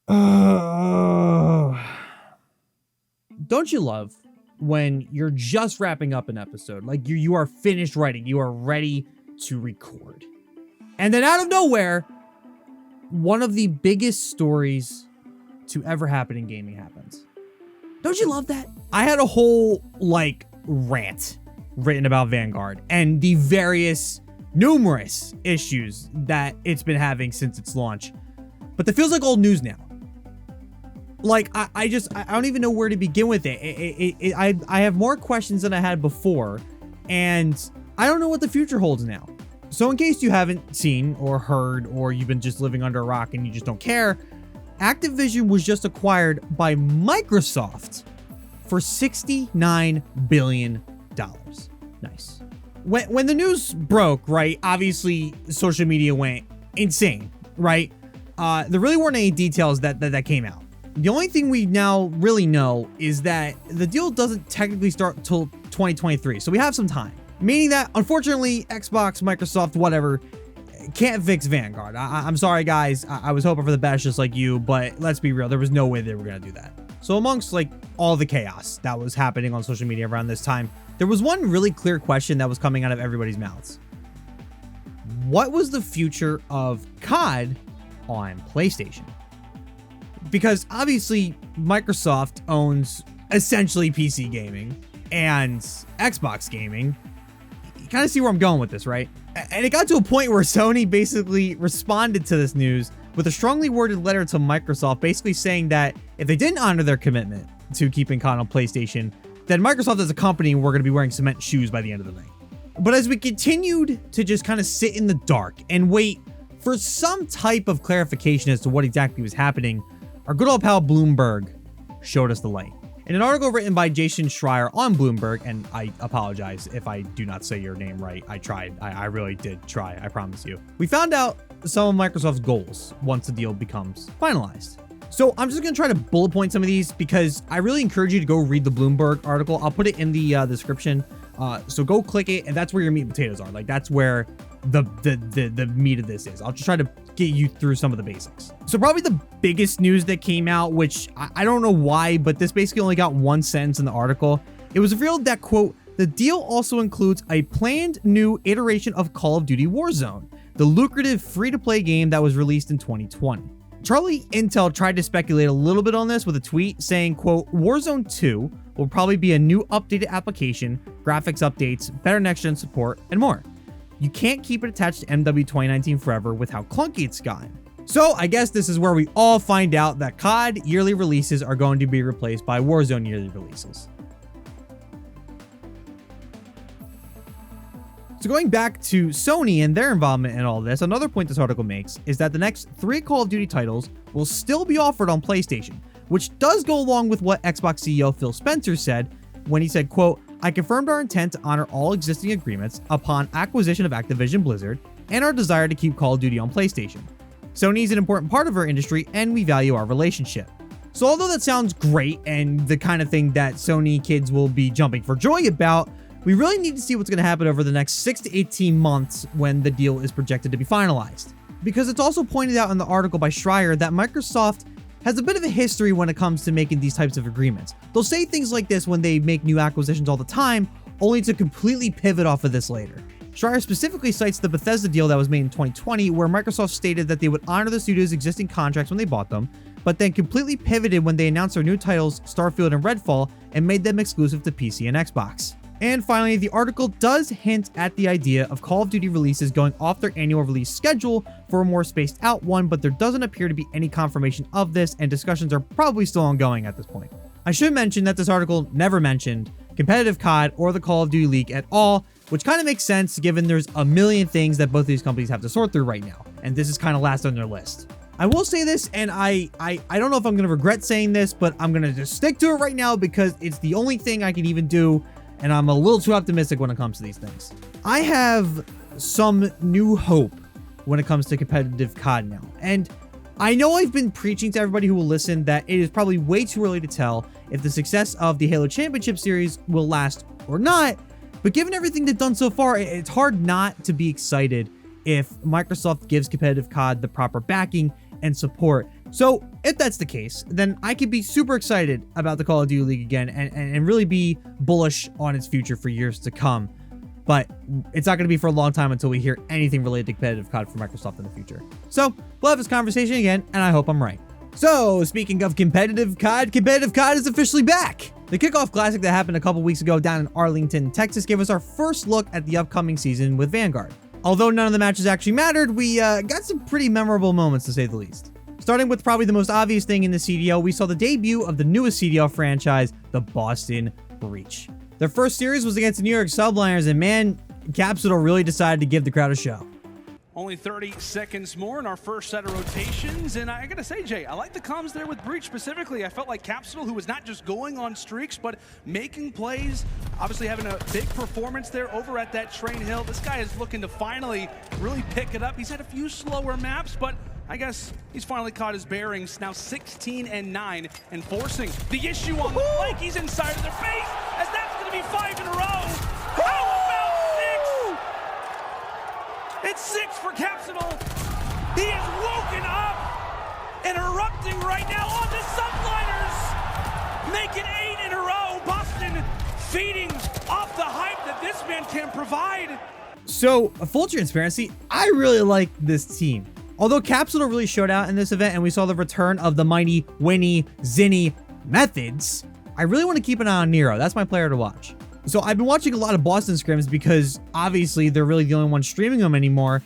Don't you love when you're just wrapping up an episode, like you are finished writing, you are ready to record, and then out of nowhere, one of the biggest stories to ever happen in gaming happens? Don't you love that? I had a whole rant written about Vanguard and the numerous issues that it's been having since its launch, but that feels like old news now. I don't even know where to begin with it. I have more questions than I had before, and I don't know what the future holds now. So in case you haven't seen or heard, or you've been just living under a rock and you just don't care, Activision was just acquired by Microsoft for $69 billion. Nice. When the news broke, right, obviously social media went insane, right? There really weren't any details that came out. The only thing we now really know is that the deal doesn't technically start until 2023, so we have some time. Meaning that, unfortunately, Xbox, Microsoft, whatever, can't fix Vanguard. I'm sorry, guys. I was hoping for the best just like you, but let's be real, there was no way they were going to do that. So amongst all the chaos that was happening on social media around this time, there was one really clear question that was coming out of everybody's mouths. What was the future of COD on PlayStation? Because obviously Microsoft owns essentially PC gaming and Xbox gaming. You kind of see where I'm going with this, right? And it got to a point where Sony basically responded to this news with a strongly worded letter to Microsoft, basically saying that if they didn't honor their commitment to keeping COD on PlayStation, then Microsoft as a company were going to be wearing cement shoes by the end of the night. But as we continued to just kind of sit in the dark and wait for some type of clarification as to what exactly was happening, our good old pal Bloomberg showed us the light. In an article written by Jason Schreier on Bloomberg, and I apologize if I do not say your name right, I tried. I really did try, I promise you. We found out some of Microsoft's goals once the deal becomes finalized. So I'm just going to try to bullet point some of these because I really encourage you to go read the Bloomberg article. I'll put it in the description. So go click it, and that's where your meat and potatoes are. That's where the meat of this is. I'll just try to get you through some of the basics. So probably the biggest news that came out, which I don't know why, but this basically only got one sentence in the article. It was revealed that, quote, the deal also includes a planned new iteration of Call of Duty Warzone, the lucrative free-to-play game that was released in 2020. Charlie Intel tried to speculate a little bit on this with a tweet saying, quote, Warzone 2 will probably be a new updated application, graphics updates, better next-gen support, and more. You can't keep it attached to MW 2019 forever with how clunky it's gotten. So I guess this is where we all find out that COD yearly releases are going to be replaced by Warzone yearly releases. So going back to Sony and their involvement in all this, another point this article makes is that the next 3 Call of Duty titles will still be offered on PlayStation, which does go along with what Xbox CEO Phil Spencer said when he said, quote, I confirmed our intent to honor all existing agreements upon acquisition of Activision Blizzard and our desire to keep Call of Duty on PlayStation. Sony is an important part of our industry and we value our relationship. So although that sounds great and the kind of thing that Sony kids will be jumping for joy about, we really need to see what's going to happen over the next 6 to 18 months when the deal is projected to be finalized. Because it's also pointed out in the article by Schreier that Microsoft has a bit of a history when it comes to making these types of agreements. They'll say things like this when they make new acquisitions all the time, only to completely pivot off of this later. Schreier specifically cites the Bethesda deal that was made in 2020, where Microsoft stated that they would honor the studio's existing contracts when they bought them, but then completely pivoted when they announced their new titles, Starfield and Redfall, and made them exclusive to PC and Xbox. And finally, the article does hint at the idea of Call of Duty releases going off their annual release schedule for a more spaced out one, but there doesn't appear to be any confirmation of this, and discussions are probably still ongoing at this point. I should mention that this article never mentioned competitive COD or the Call of Duty League at all, which kind of makes sense given there's a million things that both of these companies have to sort through right now, and this is kind of last on their list. I will say this, and I don't know if I'm going to regret saying this, but I'm going to just stick to it right now because it's the only thing I can even do, and I'm a little too optimistic when it comes to these things. I have some new hope when it comes to competitive COD now, and I know I've been preaching to everybody who will listen that it is probably way too early to tell if the success of the Halo Championship Series will last or not, but given everything they've done so far, it's hard not to be excited if Microsoft gives competitive COD the proper backing and support So if that's the case, then I could be super excited about the Call of Duty League again and really be bullish on its future for years to come. But it's not going to be for a long time until we hear anything related to competitive COD from Microsoft in the future. So we'll have this conversation again, and I hope I'm right. So speaking of competitive COD is officially back. The Kickoff Classic that happened a couple weeks ago down in Arlington, Texas gave us our first look at the upcoming season with Vanguard. Although none of the matches actually mattered, we got some pretty memorable moments to say the least. Starting with probably the most obvious thing in the CDL, we saw the debut of the newest CDL franchise, the Boston Breach. Their first series was against the New York Subliners, and man, Capsule really decided to give the crowd a show. Only 30 seconds more in our first set of rotations, and I gotta say, Jay, I like the comms there with Breach specifically. I felt like Capsule, who was not just going on streaks, but making plays, obviously having a big performance there over at that Train Hill. This guy is looking to finally really pick it up. He's had a few slower maps, but I guess he's finally caught his bearings. Now 16-9 and forcing the issue on the flank. He's inside of their face, as that's gonna be 5 in a row. How about 6? It's 6 for Capsule. He is woken up and erupting right now on the Subliners. Making 8 in a row. Boston feeding off the hype that this man can provide. So, full transparency, I really like this team. Although Capsule really showed out in this event and we saw the return of the mighty Winnie Zinni methods, I really want to keep an eye on Nero. That's my player to watch. So I've been watching a lot of Boston scrims because obviously they're really the only one streaming them anymore.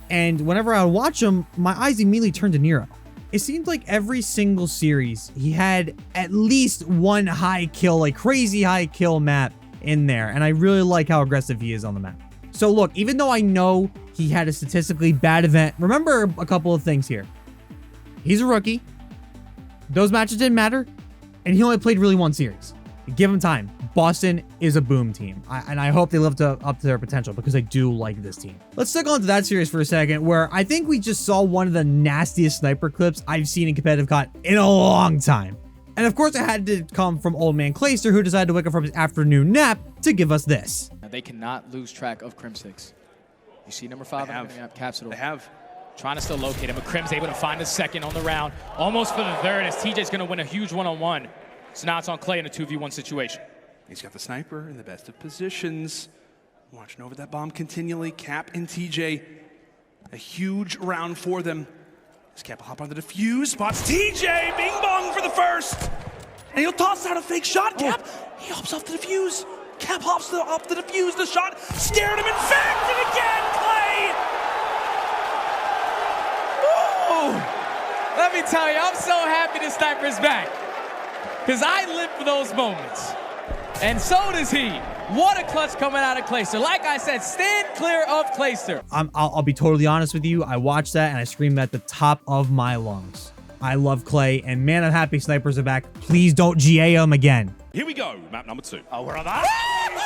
And whenever I would watch them, my eyes immediately turned to Nero. It seemed like every single series, he had at least one high kill, like crazy high kill map in there. And I really like how aggressive he is on the map. So look, even though I know he had a statistically bad event, remember a couple of things here. He's a rookie. Those matches didn't matter. And he only played really one series. Give him time. Boston is a boom team. And I hope they live up to their potential because I do like this team. Let's stick on to that series for a second, where I think we just saw one of the nastiest sniper clips I've seen in competitive COD in a long time. And of course, it had to come from old man Clayster, who decided to wake up from his afternoon nap to give us this. They cannot lose track of Crim6. You see number 5 on Capsule. They have. Trying to still locate him, but Crim's able to find the second on the round. Almost for the third, as TJ's going to win a huge one-on-one. So now it's on Clay in a 2v1 situation. He's got the sniper in the best of positions. Watching over that bomb continually. Cap and TJ. A huge round for them. As Cap will hop on the defuse. Spots TJ. Bing bong for the first. And he'll toss out a fake shot. Cap. He hops off the defuse. Cap hops off the defuse. The shot scared him. In fact, and again, Clay. Ooh. Let me tell you, I'm so happy the sniper's back. Because I live for those moments. And so does he. What a clutch coming out of Clayster. Like I said, stand clear of Clayster. I'll be totally honest with you. I watched that and I screamed at the top of my lungs. I love Clay, and man, I'm happy snipers are back. Please don't GA them again. Here we go, map number 2. Oh, we're on that.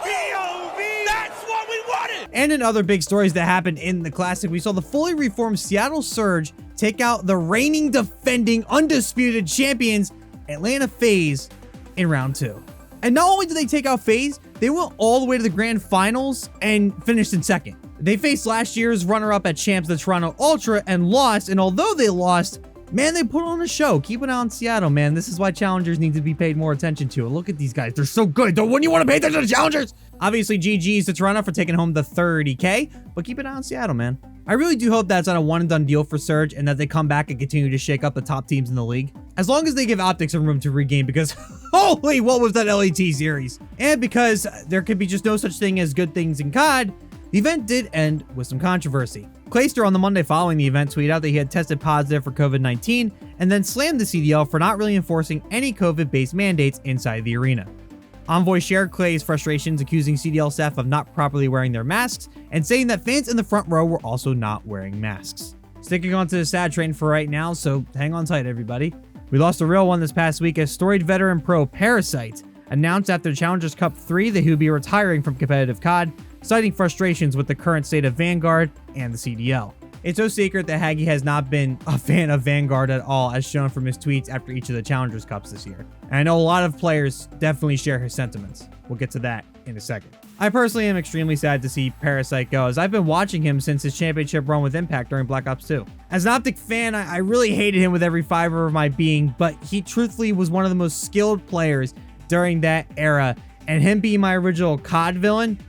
POV! That's what we wanted! And in other big stories that happened in the Classic, we saw the fully reformed Seattle Surge take out the reigning, defending, undisputed champions, Atlanta FaZe, in round 2. And not only did they take out FaZe, they went all the way to the grand finals and finished in second. They faced last year's runner-up at Champs, the Toronto Ultra, and lost. And although they lost, man, they put on a show. Keep an eye on Seattle, man. This is why challengers need to be paid more attention to. And look at these guys. They're so good. Wouldn't you want to pay attention to challengers? Obviously, GG's to Toronto for taking home the 30K, but keep an eye on Seattle, man. I really do hope that's not a one-and-done deal for Surge and that they come back and continue to shake up the top teams in the league. As long as they give Optics some room to regain, because holy, what was that LET series? And because there could be just no such thing as good things in COD, the event did end with some controversy. Clayster on the Monday following the event tweeted out that he had tested positive for COVID-19 and then slammed the CDL for not really enforcing any COVID-based mandates inside the arena. Envoy shared Clay's frustrations, accusing CDL staff of not properly wearing their masks and saying that fans in the front row were also not wearing masks. Sticking on to the sad train for right now, so hang on tight, everybody. We lost a real one this past week as storied veteran pro Parasite announced after Challengers Cup 3 that he would be retiring from competitive COD, citing frustrations with the current state of Vanguard and the CDL. It's no secret that Haggy has not been a fan of Vanguard at all, as shown from his tweets after each of the Challengers Cups this year. And I know a lot of players definitely share his sentiments. We'll get to that in a second. I personally am extremely sad to see Parasite go, as I've been watching him since his championship run with Impact during Black Ops 2. As an Optic fan, I really hated him with every fiber of my being, but he truthfully was one of the most skilled players during that era, and him being my original COD villain,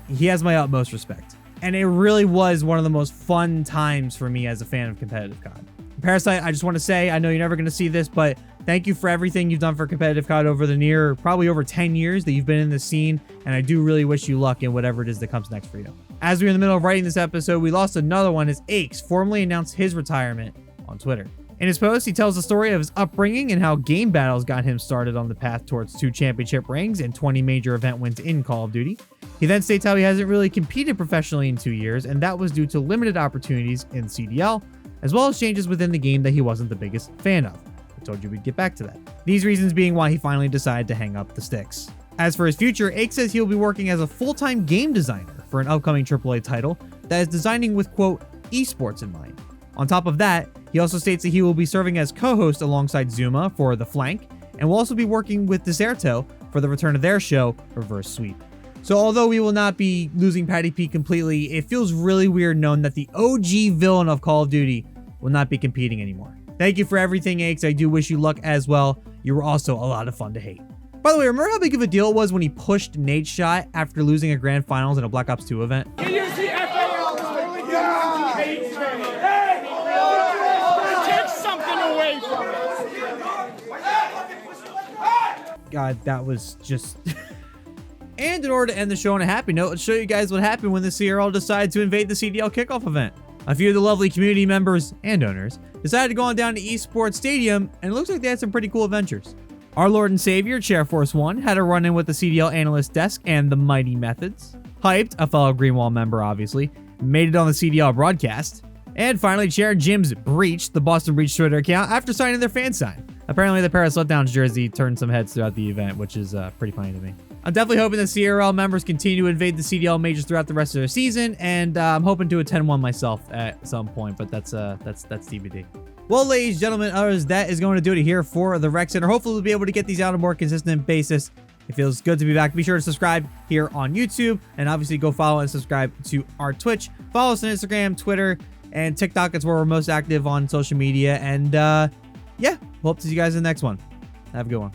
he has my utmost respect. And it really was one of the most fun times for me as a fan of competitive COD. Parasite, I just want to say, I know you're never going to see this, but thank you for everything you've done for competitive COD over the probably over 10 years that you've been in the scene, and I do really wish you luck in whatever it is that comes next for you. As we were in the middle of writing this episode, we lost another one as Aches formally announced his retirement on Twitter. In his post, he tells the story of his upbringing and how game battles got him started on the path towards 2 championship rings and 20 major event wins in Call of Duty. He then states how he hasn't really competed professionally in 2 years, and that was due to limited opportunities in CDL, as well as changes within the game that he wasn't the biggest fan of. I told you we'd get back to that. These reasons being why he finally decided to hang up the sticks. As for his future, Ake says he'll be working as a full-time game designer for an upcoming AAA title that is designing with, quote, esports in mind. On top of that, he also states that he will be serving as co-host alongside Zuma for The Flank, and will also be working with Deserto for the return of their show, Reverse Sweep. So although we will not be losing Patty P completely, it feels really weird knowing that the OG villain of Call of Duty will not be competing anymore. Thank you for everything, Aches. I do wish you luck as well. You were also a lot of fun to hate. By the way, remember how big of a deal it was when he pushed Nate Shot after losing a grand finals in a Black Ops 2 event? Can you see FAL? Take something away from it. God, that was just... And in order to end the show on a happy note, let's show you guys what happened when the CRL decided to invade the CDL Kickoff event. A few of the lovely community members and owners decided to go on down to Esports Stadium, and it looks like they had some pretty cool adventures. Our Lord and Savior, ChairForceWon, had a run-in with the CDL analyst desk and the Mighty Methods. Hyped, a fellow Greenwall member obviously, made it on the CDL broadcast. And finally, Chair Jim's breached the Boston Breach Twitter account after signing their fan sign. Apparently, the Paris Letdowns jersey turned some heads throughout the event, which is pretty funny to me. I'm definitely hoping the CRL members continue to invade the CDL majors throughout the rest of their season, and I'm hoping to attend one myself at some point, but that's TBD. Well, ladies, gentlemen, others, that is going to do it here for the Rec Center. Hopefully, we'll be able to get these out on a more consistent basis. It feels good to be back. Be sure to subscribe here on YouTube, and obviously go follow and subscribe to our Twitch. Follow us on Instagram, Twitter, and TikTok. It's where we're most active on social media. And yeah, hope to see you guys in the next one. Have a good one.